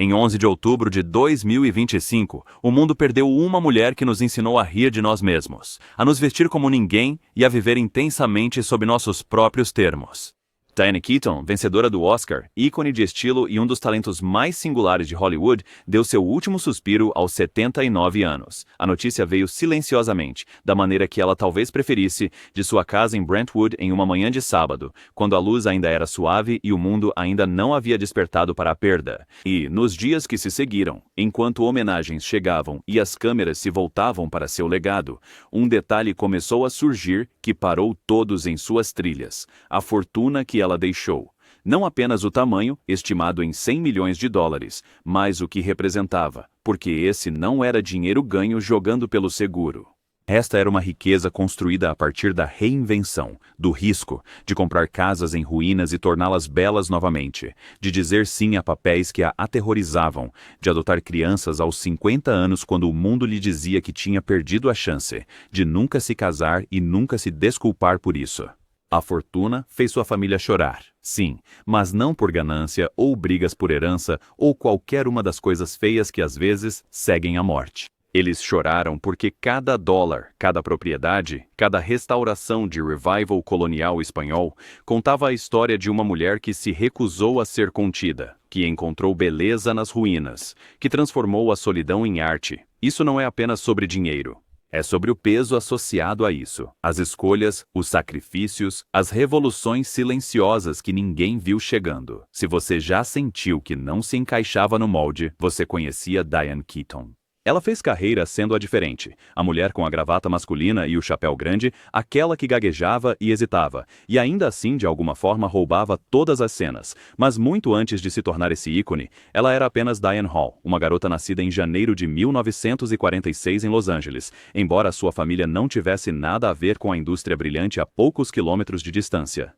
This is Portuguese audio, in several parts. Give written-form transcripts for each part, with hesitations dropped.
Em 11 de outubro de 2025, o mundo perdeu uma mulher que nos ensinou a rir de nós mesmos, a nos vestir como ninguém e a viver intensamente sob nossos próprios termos. Diane Keaton, vencedora do Oscar, ícone de estilo e um dos talentos mais singulares de Hollywood, deu seu último suspiro aos 79 anos. A notícia veio silenciosamente, da maneira que ela talvez preferisse, de sua casa em Brentwood em uma manhã de sábado, quando a luz ainda era suave e o mundo ainda não havia despertado para a perda. E, nos dias que se seguiram, enquanto homenagens chegavam e as câmeras se voltavam para seu legado, um detalhe começou a surgir que parou todos em suas trilhas: a fortuna que ela deixou. Não apenas o tamanho, estimado em 100 milhões de dólares, mas o que representava, porque esse não era dinheiro ganho jogando pelo seguro. Esta era uma riqueza construída a partir da reinvenção, do risco, de comprar casas em ruínas e torná-las belas novamente, de dizer sim a papéis que a aterrorizavam, de adotar crianças aos 50 anos quando o mundo lhe dizia que tinha perdido a chance, de nunca se casar e nunca se desculpar por isso. A fortuna fez sua família chorar, sim, mas não por ganância ou brigas por herança ou qualquer uma das coisas feias que às vezes seguem a morte. Eles choraram porque cada dólar, cada propriedade, cada restauração de revival colonial espanhol contava a história de uma mulher que se recusou a ser contida, que encontrou beleza nas ruínas, que transformou a solidão em arte. Isso não é apenas sobre dinheiro. É sobre o peso associado a isso, as escolhas, os sacrifícios, as revoluções silenciosas que ninguém viu chegando. Se você já sentiu que não se encaixava no molde, você conhecia Diane Keaton. Ela fez carreira sendo a diferente, a mulher com a gravata masculina e o chapéu grande, aquela que gaguejava e hesitava, e ainda assim de alguma forma roubava todas as cenas. Mas muito antes de se tornar esse ícone, ela era apenas Diane Hall, uma garota nascida em janeiro de 1946 em Los Angeles, embora sua família não tivesse nada a ver com a indústria brilhante a poucos quilômetros de distância.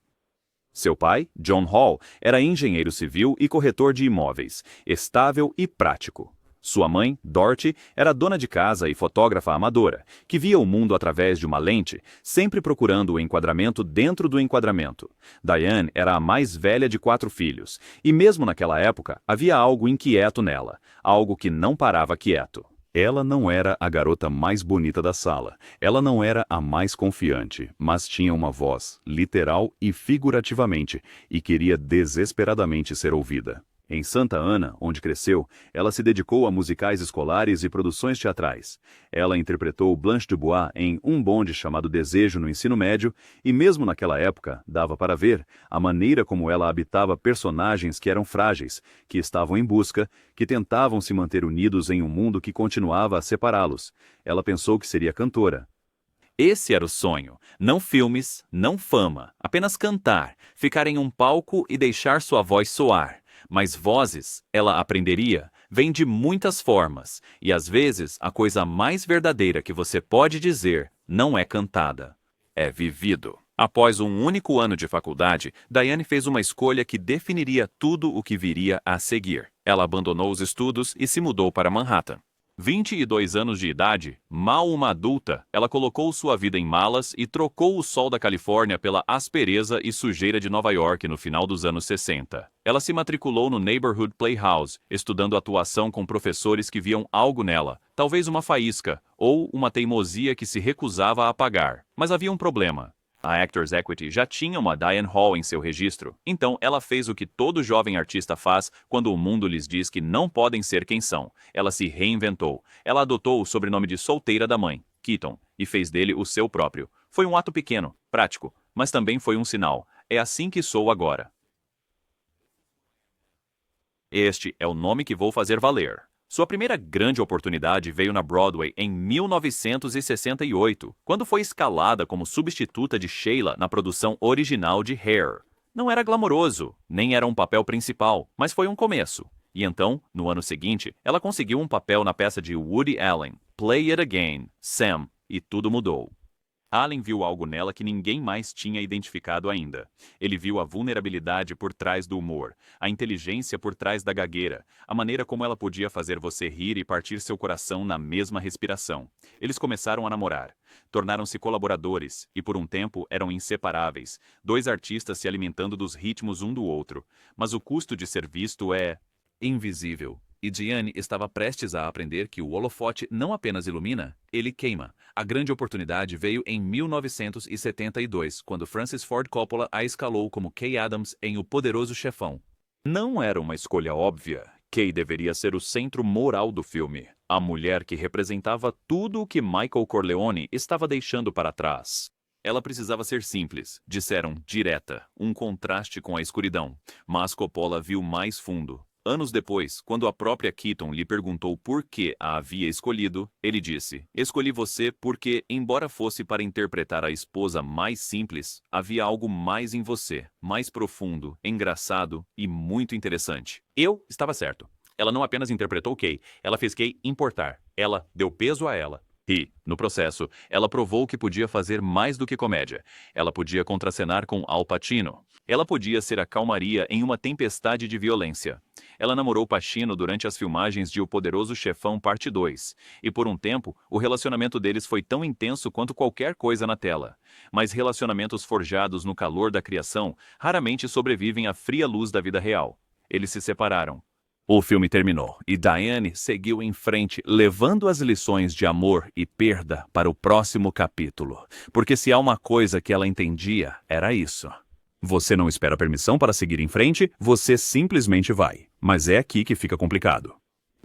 Seu pai, John Hall, era engenheiro civil e corretor de imóveis, estável e prático. Sua mãe, Dorothy, era dona de casa e fotógrafa amadora, que via o mundo através de uma lente, sempre procurando o enquadramento dentro do enquadramento. Diane era a mais velha de 4 filhos, e mesmo naquela época havia algo inquieto nela, algo que não parava quieto. Ela não era a garota mais bonita da sala, ela não era a mais confiante, mas tinha uma voz, literal e figurativamente, e queria desesperadamente ser ouvida. Em Santa Ana, onde cresceu, ela se dedicou a musicais escolares e produções teatrais. Ela interpretou Blanche Dubois em Um Bonde Chamado Desejo no ensino médio e mesmo naquela época, dava para ver a maneira como ela habitava personagens que eram frágeis, que estavam em busca, que tentavam se manter unidos em um mundo que continuava a separá-los. Ela pensou que seria cantora. Esse era o sonho. Não filmes, não fama, apenas cantar, ficar em um palco e deixar sua voz soar. Mas vozes, ela aprenderia, vêm de muitas formas, e às vezes a coisa mais verdadeira que você pode dizer não é cantada, é vivido. Após um único ano de faculdade, Diane fez uma escolha que definiria tudo o que viria a seguir. Ela abandonou os estudos e se mudou para Manhattan. 22 anos de idade, mal uma adulta, ela colocou sua vida em malas e trocou o sol da Califórnia pela aspereza e sujeira de Nova York no final dos anos 60. Ela se matriculou no Neighborhood Playhouse, estudando atuação com professores que viam algo nela, talvez uma faísca ou uma teimosia que se recusava a apagar. Mas havia um problema. A Actors Equity já tinha uma Diane Hall em seu registro, então ela fez o que todo jovem artista faz quando o mundo lhes diz que não podem ser quem são. Ela se reinventou. Ela adotou o sobrenome de solteira da mãe, Keaton, e fez dele o seu próprio. Foi um ato pequeno, prático, mas também foi um sinal. É assim que sou agora. Este é o nome que vou fazer valer. Sua primeira grande oportunidade veio na Broadway em 1968, quando foi escalada como substituta de Sheila na produção original de Hair. Não era glamouroso, nem era um papel principal, mas foi um começo. E então, no ano seguinte, ela conseguiu um papel na peça de Woody Allen, Play It Again, Sam, e tudo mudou. Allen viu algo nela que ninguém mais tinha identificado ainda. Ele viu a vulnerabilidade por trás do humor, a inteligência por trás da gagueira, a maneira como ela podia fazer você rir e partir seu coração na mesma respiração. Eles começaram a namorar, tornaram-se colaboradores e por um tempo eram inseparáveis, 2 artistas se alimentando dos ritmos um do outro. Mas o custo de ser visto é invisível. e Diane estava prestes a aprender que o holofote não apenas ilumina, ele queima. A grande oportunidade veio em 1972, quando Francis Ford Coppola a escalou como Kay Adams em O Poderoso Chefão. Não era uma escolha óbvia. Kay deveria ser o centro moral do filme, a mulher que representava tudo o que Michael Corleone estava deixando para trás. Ela precisava ser simples, disseram direta, um contraste com a escuridão. Mas Coppola viu mais fundo. Anos depois, quando a própria Keaton lhe perguntou por que a havia escolhido, ele disse: "Escolhi você porque, embora fosse para interpretar a esposa mais simples, havia algo mais em você, mais profundo, engraçado e muito interessante." Eu estava certo. Ela não apenas interpretou Kay, ela fez Kay importar. Ela deu peso a ela. E, no processo, ela provou que podia fazer mais do que comédia. Ela podia contracenar com Al Pacino. Ela podia ser a calmaria em uma tempestade de violência. Ela namorou Pacino durante as filmagens de O Poderoso Chefão Parte 2, e por um tempo, o relacionamento deles foi tão intenso quanto qualquer coisa na tela. Mas relacionamentos forjados no calor da criação raramente sobrevivem à fria luz da vida real. Eles se separaram. O filme terminou e Diane seguiu em frente, levando as lições de amor e perda para o próximo capítulo. Porque se há uma coisa que ela entendia, era isso. Você não espera permissão para seguir em frente, você simplesmente vai. Mas é aqui que fica complicado.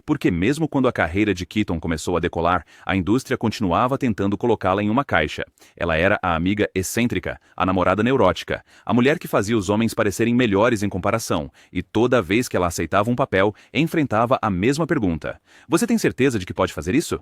Porque mesmo quando a carreira de Keaton começou a decolar, a indústria continuava tentando colocá-la em uma caixa. Ela era a amiga excêntrica, a namorada neurótica, a mulher que fazia os homens parecerem melhores em comparação, e toda vez que ela aceitava um papel, enfrentava a mesma pergunta: "Você tem certeza de que pode fazer isso?"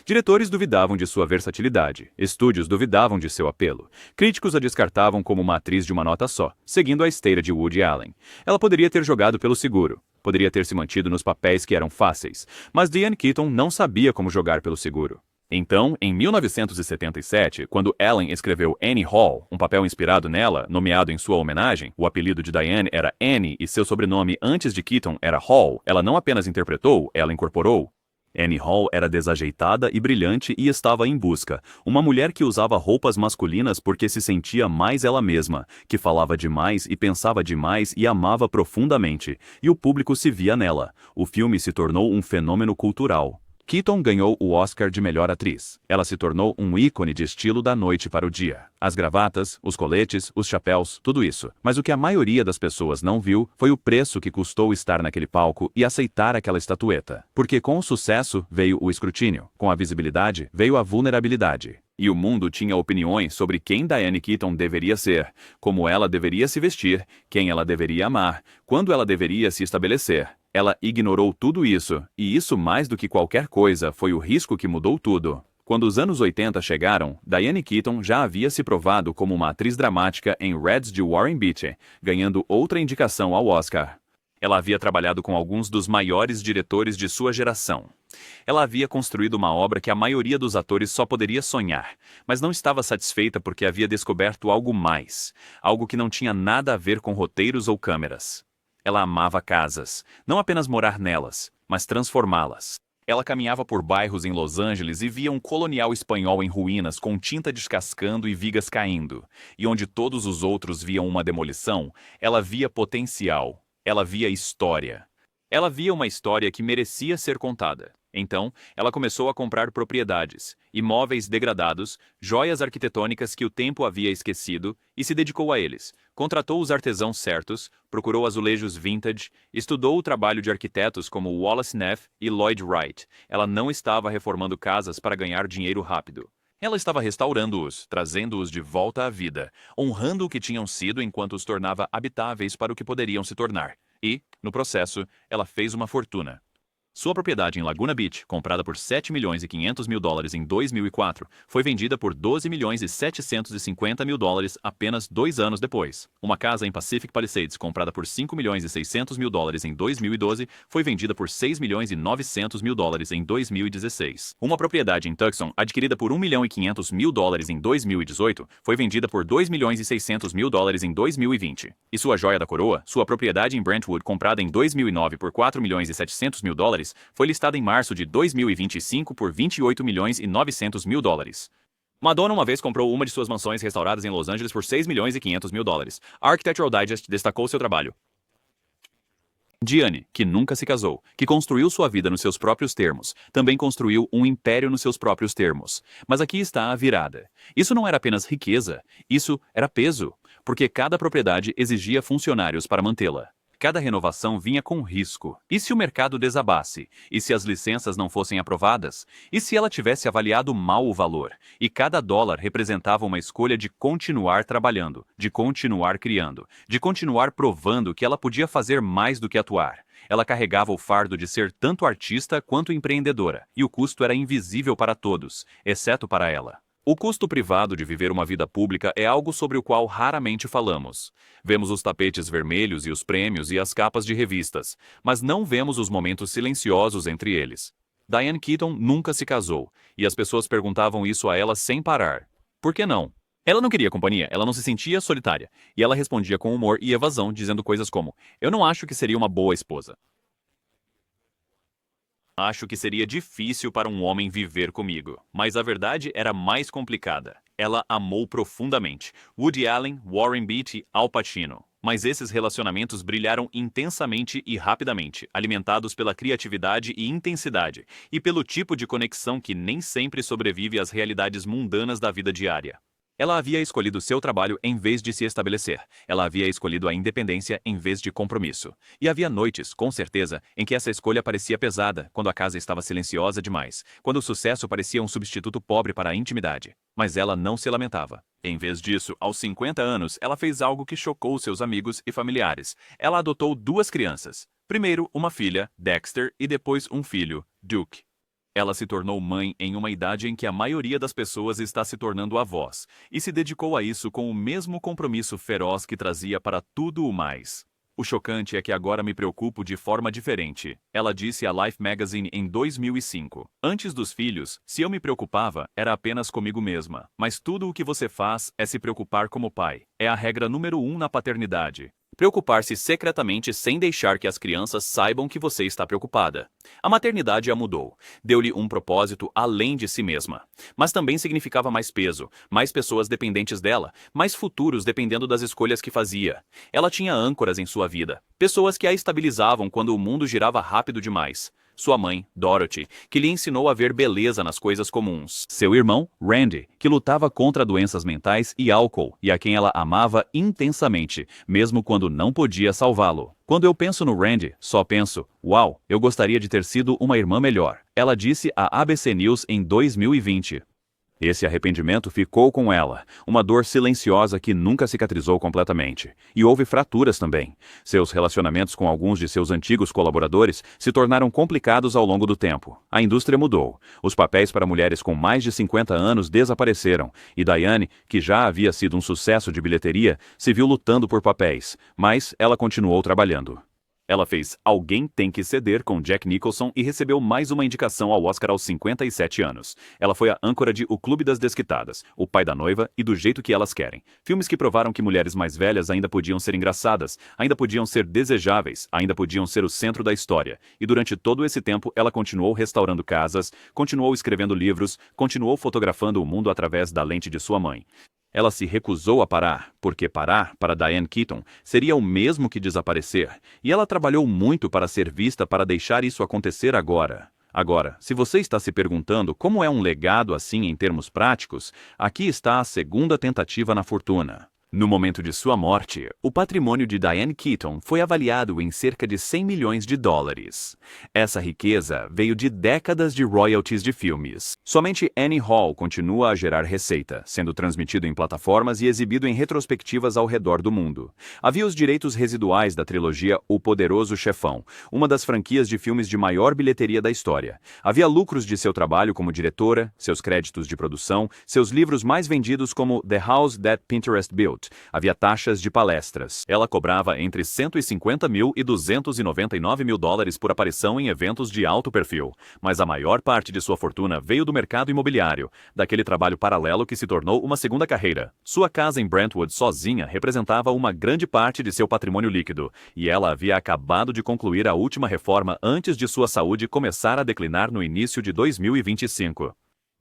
Diretores duvidavam de sua versatilidade, estúdios duvidavam de seu apelo, críticos a descartavam como uma atriz de uma nota só, seguindo a esteira de Woody Allen. Ela poderia ter jogado pelo seguro, poderia ter se mantido nos papéis que eram fáceis, mas Diane Keaton não sabia como jogar pelo seguro. Então, em 1977, quando Allen escreveu Annie Hall, um papel inspirado nela, nomeado em sua homenagem, o apelido de Diane era Annie e seu sobrenome antes de Keaton era Hall, ela não apenas interpretou, ela incorporou. Annie Hall era desajeitada e brilhante e estava em busca. Uma mulher que usava roupas masculinas porque se sentia mais ela mesma, que falava demais e pensava demais e amava profundamente. E o público se via nela. O filme se tornou um fenômeno cultural. Keaton ganhou o Oscar de melhor atriz. Ela se tornou um ícone de estilo da noite para o dia. As gravatas, os coletes, os chapéus, tudo isso. Mas o que a maioria das pessoas não viu foi o preço que custou estar naquele palco e aceitar aquela estatueta. Porque com o sucesso veio o escrutínio, com a visibilidade veio a vulnerabilidade. E o mundo tinha opiniões sobre quem Diane Keaton deveria ser, como ela deveria se vestir, quem ela deveria amar, quando ela deveria se estabelecer. Ela ignorou tudo isso, e isso mais do que qualquer coisa foi o risco que mudou tudo. Quando os anos 80 chegaram, Diane Keaton já havia se provado como uma atriz dramática em Reds de Warren Beatty, ganhando outra indicação ao Oscar. Ela havia trabalhado com alguns dos maiores diretores de sua geração. Ela havia construído uma obra que a maioria dos atores só poderia sonhar, mas não estava satisfeita porque havia descoberto algo mais, algo que não tinha nada a ver com roteiros ou câmeras. Ela amava casas, não apenas morar nelas, mas transformá-las. Ela caminhava por bairros em Los Angeles e via um colonial espanhol em ruínas com tinta descascando e vigas caindo. E onde todos os outros viam uma demolição, ela via potencial. Ela via história. Ela via uma história que merecia ser contada. Então, ela começou a comprar propriedades, imóveis degradados, joias arquitetônicas que o tempo havia esquecido e se dedicou a eles. Contratou os artesãos certos, procurou azulejos vintage, estudou o trabalho de arquitetos como Wallace Neff e Lloyd Wright. Ela não estava reformando casas para ganhar dinheiro rápido. Ela estava restaurando-os, trazendo-os de volta à vida, honrando o que tinham sido enquanto os tornava habitáveis para o que poderiam se tornar. E, no processo, ela fez uma fortuna. Sua propriedade em Laguna Beach, comprada por $7.500.000 em 2004, foi vendida por $12.750.000 apenas 2 anos depois. Uma casa em Pacific Palisades, comprada por $5.600.000 em 2012, foi vendida por $6.900.000 em 2016. Uma propriedade em Tucson, adquirida por $1.500.000 em 2018, foi vendida por $2.600.000 em 2020. E sua joia da coroa, sua propriedade em Brentwood, comprada em 2009 por $4.700.000, foi listada em março de 2025 por $28.900.000. Madonna uma vez comprou uma de suas mansões restauradas em Los Angeles por $6.500.000. A Architectural Digest destacou seu trabalho. Diane, que nunca se casou, que construiu sua vida nos seus próprios termos, também construiu um império nos seus próprios termos. Mas aqui está a virada. Isso não era apenas riqueza, isso era peso, porque cada propriedade exigia funcionários para mantê-la. Cada renovação vinha com risco. E se o mercado desabasse? E se as licenças não fossem aprovadas? E se ela tivesse avaliado mal o valor? E cada dólar representava uma escolha de continuar trabalhando, de continuar criando, de continuar provando que ela podia fazer mais do que atuar. Ela carregava o fardo de ser tanto artista quanto empreendedora, e o custo era invisível para todos, exceto para ela. O custo privado de viver uma vida pública é algo sobre o qual raramente falamos. Vemos os tapetes vermelhos e os prêmios e as capas de revistas, mas não vemos os momentos silenciosos entre eles. Diane Keaton nunca se casou, e as pessoas perguntavam isso a ela sem parar. Por que não? Ela não queria companhia, ela não se sentia solitária, e ela respondia com humor e evasão, dizendo coisas como: "Eu não acho que seria uma boa esposa. Acho que seria difícil para um homem viver comigo." Mas a verdade era mais complicada. Ela amou profundamente Woody Allen, Warren Beatty, Al Pacino. Mas esses relacionamentos brilharam intensamente e rapidamente, alimentados pela criatividade e intensidade, e pelo tipo de conexão que nem sempre sobrevive às realidades mundanas da vida diária. Ela havia escolhido seu trabalho em vez de se estabelecer. Ela havia escolhido a independência em vez de compromisso. E havia noites, com certeza, em que essa escolha parecia pesada, quando a casa estava silenciosa demais, quando o sucesso parecia um substituto pobre para a intimidade. Mas ela não se lamentava. Em vez disso, aos 50 anos, ela fez algo que chocou seus amigos e familiares. Ela adotou 2 crianças. Primeiro, uma filha, Dexter, e depois um filho, Duke. Ela se tornou mãe em uma idade em que a maioria das pessoas está se tornando avós, e se dedicou a isso com o mesmo compromisso feroz que trazia para tudo o mais. O chocante é que agora me preocupo de forma diferente, ela disse à Life Magazine em 2005. Antes dos filhos, se eu me preocupava, era apenas comigo mesma. Mas tudo o que você faz é se preocupar como pai. É a regra número 1 na paternidade. Preocupar-se secretamente sem deixar que as crianças saibam que você está preocupada. A maternidade a mudou. Deu-lhe um propósito além de si mesma. Mas também significava mais peso, mais pessoas dependentes dela, mais futuros dependendo das escolhas que fazia. Ela tinha âncoras em sua vida, pessoas que a estabilizavam quando o mundo girava rápido demais. Sua mãe, Dorothy, que lhe ensinou a ver beleza nas coisas comuns. Seu irmão, Randy, que lutava contra doenças mentais e álcool e a quem ela amava intensamente, mesmo quando não podia salvá-lo. Quando eu penso no Randy, só penso: uau, eu gostaria de ter sido uma irmã melhor. Ela disse à ABC News em 2020. Esse arrependimento ficou com ela, uma dor silenciosa que nunca cicatrizou completamente. E houve fraturas também. Seus relacionamentos com alguns de seus antigos colaboradores se tornaram complicados ao longo do tempo. A indústria mudou. Os papéis para mulheres com mais de 50 anos desapareceram. E Diane, que já havia sido um sucesso de bilheteria, se viu lutando por papéis. Mas ela continuou trabalhando. Ela fez Alguém Tem que Ceder com Jack Nicholson e recebeu mais uma indicação ao Oscar aos 57 anos. Ela foi a âncora de O Clube das Desquitadas, O Pai da Noiva e Do Jeito que Elas Querem. Filmes que provaram que mulheres mais velhas ainda podiam ser engraçadas, ainda podiam ser desejáveis, ainda podiam ser o centro da história. E durante todo esse tempo ela continuou restaurando casas, continuou escrevendo livros, continuou fotografando o mundo através da lente de sua mãe. Ela se recusou a parar, porque parar, para Diane Keaton, seria o mesmo que desaparecer, e ela trabalhou muito para ser vista para deixar isso acontecer agora. Agora, se você está se perguntando como é um legado assim em termos práticos, aqui está a segunda tentativa na fortuna. No momento de sua morte, o patrimônio de Diane Keaton foi avaliado em cerca de 100 milhões de dólares. Essa riqueza veio de décadas de royalties de filmes. Somente Annie Hall continua a gerar receita, sendo transmitido em plataformas e exibido em retrospectivas ao redor do mundo. Havia os direitos residuais da trilogia O Poderoso Chefão, uma das franquias de filmes de maior bilheteria da história. Havia lucros de seu trabalho como diretora, seus créditos de produção, seus livros mais vendidos como The House That Pinterest Built. Havia taxas de palestras. Ela cobrava entre 150 mil e 299 mil dólares por aparição em eventos de alto perfil. Mas a maior parte de sua fortuna veio do mercado imobiliário, daquele trabalho paralelo que se tornou uma segunda carreira. Sua casa em Brentwood sozinha representava uma grande parte de seu patrimônio líquido, e ela havia acabado de concluir a última reforma antes de sua saúde começar a declinar no início de 2025.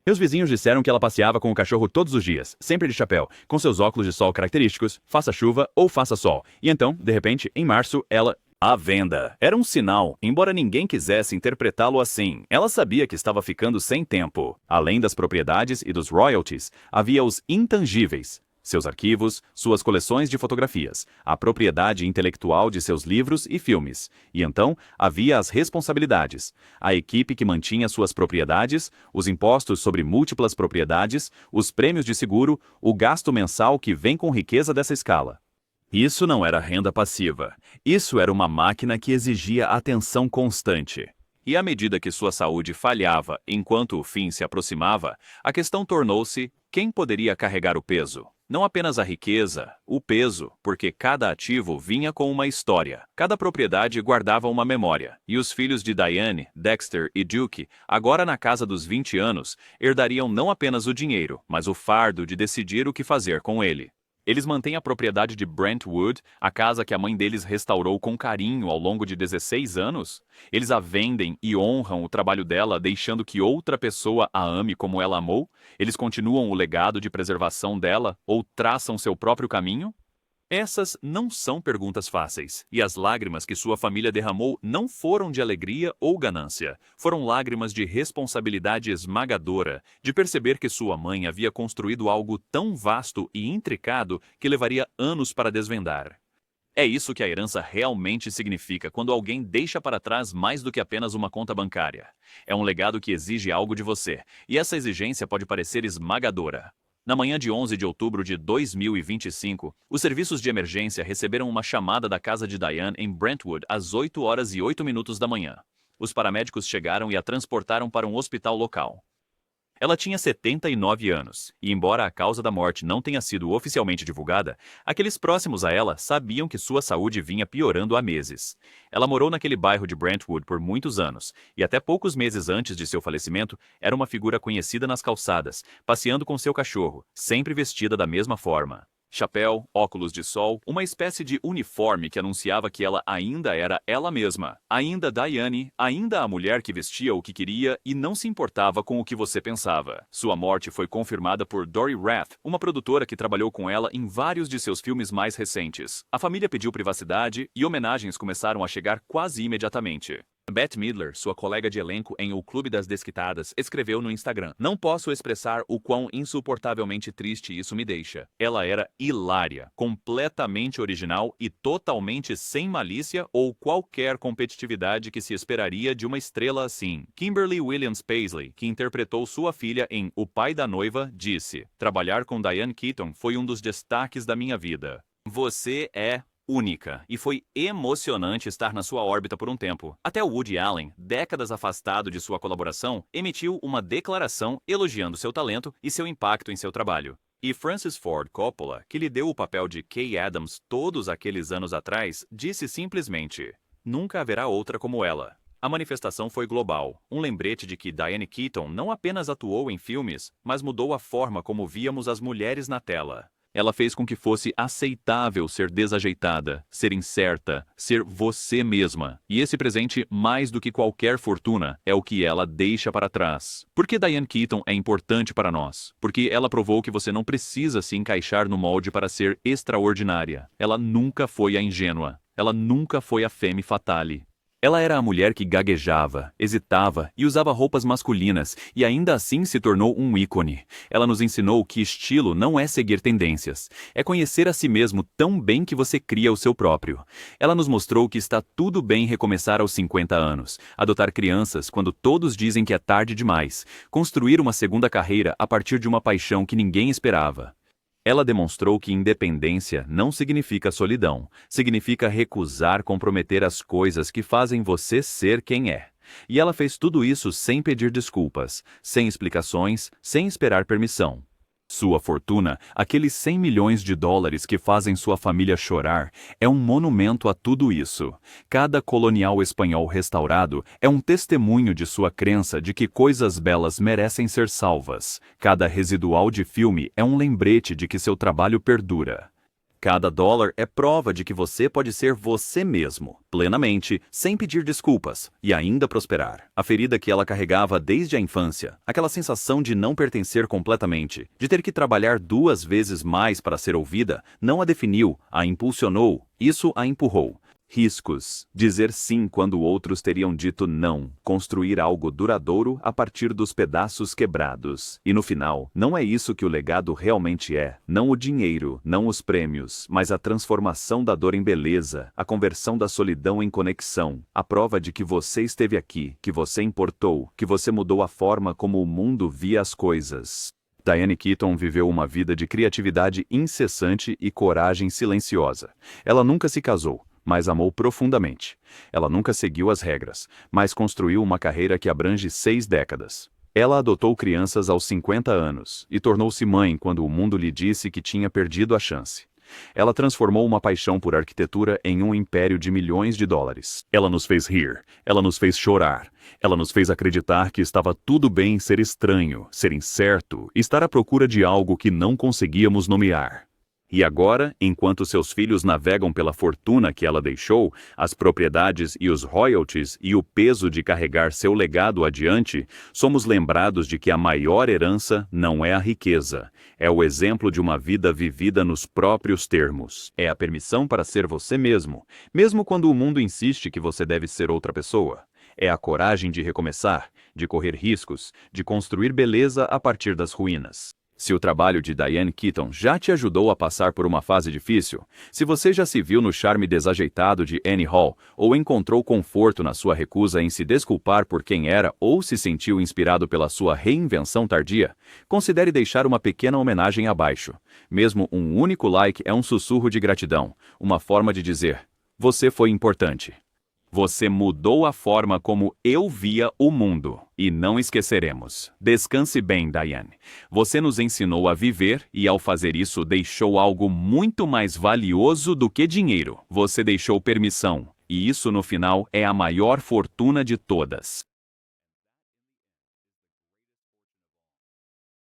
Meus vizinhos disseram que ela passeava com o cachorro todos os dias, sempre de chapéu, com seus óculos de sol característicos, faça chuva ou faça sol. E então, de repente, em março, ela... A venda era um sinal, embora ninguém quisesse interpretá-lo assim. Ela sabia que estava ficando sem tempo. Além das propriedades e dos royalties, havia os intangíveis. Seus arquivos, suas coleções de fotografias, a propriedade intelectual de seus livros e filmes. E então, havia as responsabilidades. A equipe que mantinha suas propriedades, os impostos sobre múltiplas propriedades, os prêmios de seguro, o gasto mensal que vem com riqueza dessa escala. Isso não era renda passiva. Isso era uma máquina que exigia atenção constante. E à medida que sua saúde falhava enquanto o fim se aproximava, a questão tornou-se: quem poderia carregar o peso? Não apenas a riqueza, o peso, porque cada ativo vinha com uma história. Cada propriedade guardava uma memória. E os filhos de Diane, Dexter e Duke, agora na casa dos 20 anos, herdariam não apenas o dinheiro, mas o fardo de decidir o que fazer com ele. Eles mantêm a propriedade de Brentwood, a casa que a mãe deles restaurou com carinho ao longo de 16 anos? Eles a vendem e honram o trabalho dela, deixando que outra pessoa a ame como ela amou? Eles continuam o legado de preservação dela ou traçam seu próprio caminho? Essas não são perguntas fáceis, e as lágrimas que sua família derramou não foram de alegria ou ganância. Foram lágrimas de responsabilidade esmagadora, de perceber que sua mãe havia construído algo tão vasto e intricado que levaria anos para desvendar. É isso que a herança realmente significa quando alguém deixa para trás mais do que apenas uma conta bancária. É um legado que exige algo de você, e essa exigência pode parecer esmagadora. Na manhã de 11 de outubro de 2025, os serviços de emergência receberam uma chamada da casa de Diane em Brentwood às 8h08 da manhã. Os paramédicos chegaram e a transportaram para um hospital local. Ela tinha 79 anos, e embora a causa da morte não tenha sido oficialmente divulgada, aqueles próximos a ela sabiam que sua saúde vinha piorando há meses. Ela morou naquele bairro de Brentwood por muitos anos, e até poucos meses antes de seu falecimento, era uma figura conhecida nas calçadas, passeando com seu cachorro, sempre vestida da mesma forma. Chapéu, óculos de sol, uma espécie de uniforme que anunciava que ela ainda era ela mesma. Ainda Diane, ainda a mulher que vestia o que queria e não se importava com o que você pensava. Sua morte foi confirmada por Dory Rath, uma produtora que trabalhou com ela em vários de seus filmes mais recentes. A família pediu privacidade e homenagens começaram a chegar quase imediatamente. Bette Midler, sua colega de elenco em O Clube das Desquitadas, escreveu no Instagram: "Não posso expressar o quão insuportavelmente triste isso me deixa. Ela era hilária, completamente original e totalmente sem malícia ou qualquer competitividade que se esperaria de uma estrela assim." Kimberly Williams Paisley, que interpretou sua filha em O Pai da Noiva, disse: "Trabalhar com Diane Keaton foi um dos destaques da minha vida. Você é única, e foi emocionante estar na sua órbita por um tempo." Até o Woody Allen, décadas afastado de sua colaboração, emitiu uma declaração elogiando seu talento e seu impacto em seu trabalho. E Francis Ford Coppola, que lhe deu o papel de Kay Adams todos aqueles anos atrás, disse simplesmente: "Nunca haverá outra como ela." A manifestação foi global, um lembrete de que Diane Keaton não apenas atuou em filmes, mas mudou a forma como víamos as mulheres na tela. Ela fez com que fosse aceitável ser desajeitada, ser incerta, ser você mesma. E esse presente, mais do que qualquer fortuna, é o que ela deixa para trás. Por que Diane Keaton é importante para nós? Porque ela provou que você não precisa se encaixar no molde para ser extraordinária. Ela nunca foi a ingênua. Ela nunca foi a femme fatale. Ela era a mulher que gaguejava, hesitava e usava roupas masculinas, e ainda assim se tornou um ícone. Ela nos ensinou que estilo não é seguir tendências, é conhecer a si mesmo tão bem que você cria o seu próprio. Ela nos mostrou que está tudo bem recomeçar aos 50 anos, adotar crianças quando todos dizem que é tarde demais, construir uma segunda carreira a partir de uma paixão que ninguém esperava. Ela demonstrou que independência não significa solidão, significa recusar comprometer as coisas que fazem você ser quem é. E ela fez tudo isso sem pedir desculpas, sem explicações, sem esperar permissão. Sua fortuna, aqueles 100 milhões de dólares que fazem sua família chorar, é um monumento a tudo isso. Cada colonial espanhol restaurado é um testemunho de sua crença de que coisas belas merecem ser salvas. Cada residual de filme é um lembrete de que seu trabalho perdura. Cada dólar é prova de que você pode ser você mesmo, plenamente, sem pedir desculpas, e ainda prosperar. A ferida que ela carregava desde a infância, aquela sensação de não pertencer completamente, de ter que trabalhar 2 vezes mais para ser ouvida, não a definiu, a impulsionou, isso a empurrou. Riscos. Dizer sim quando outros teriam dito não. Construir algo duradouro a partir dos pedaços quebrados. E no final, não é isso que o legado realmente é. Não o dinheiro, não os prêmios, mas a transformação da dor em beleza, a conversão da solidão em conexão, a prova de que você esteve aqui, que você importou, que você mudou a forma como o mundo via as coisas. Diane Keaton viveu uma vida de criatividade incessante e coragem silenciosa. Ela nunca se casou, mas amou profundamente. Ela nunca seguiu as regras, mas construiu uma carreira que abrange 6 décadas. Ela adotou crianças aos 50 anos e tornou-se mãe quando o mundo lhe disse que tinha perdido a chance. Ela transformou uma paixão por arquitetura em um império de milhões de dólares. Ela nos fez rir, ela nos fez chorar, ela nos fez acreditar que estava tudo bem ser estranho, ser incerto, estar à procura de algo que não conseguíamos nomear. E agora, enquanto seus filhos navegam pela fortuna que ela deixou, as propriedades e os royalties e o peso de carregar seu legado adiante, somos lembrados de que a maior herança não é a riqueza, é o exemplo de uma vida vivida nos próprios termos. É a permissão para ser você mesmo, mesmo quando o mundo insiste que você deve ser outra pessoa. É a coragem de recomeçar, de correr riscos, de construir beleza a partir das ruínas. Se o trabalho de Diane Keaton já te ajudou a passar por uma fase difícil, se você já se viu no charme desajeitado de Annie Hall ou encontrou conforto na sua recusa em se desculpar por quem era ou se sentiu inspirado pela sua reinvenção tardia, considere deixar uma pequena homenagem abaixo. Mesmo um único like é um sussurro de gratidão, uma forma de dizer: você foi importante. Você mudou a forma como eu via o mundo. E não esqueceremos. Descanse bem, Diane. Você nos ensinou a viver e, ao fazer isso, deixou algo muito mais valioso do que dinheiro. Você deixou permissão. E isso, no final, é a maior fortuna de todas.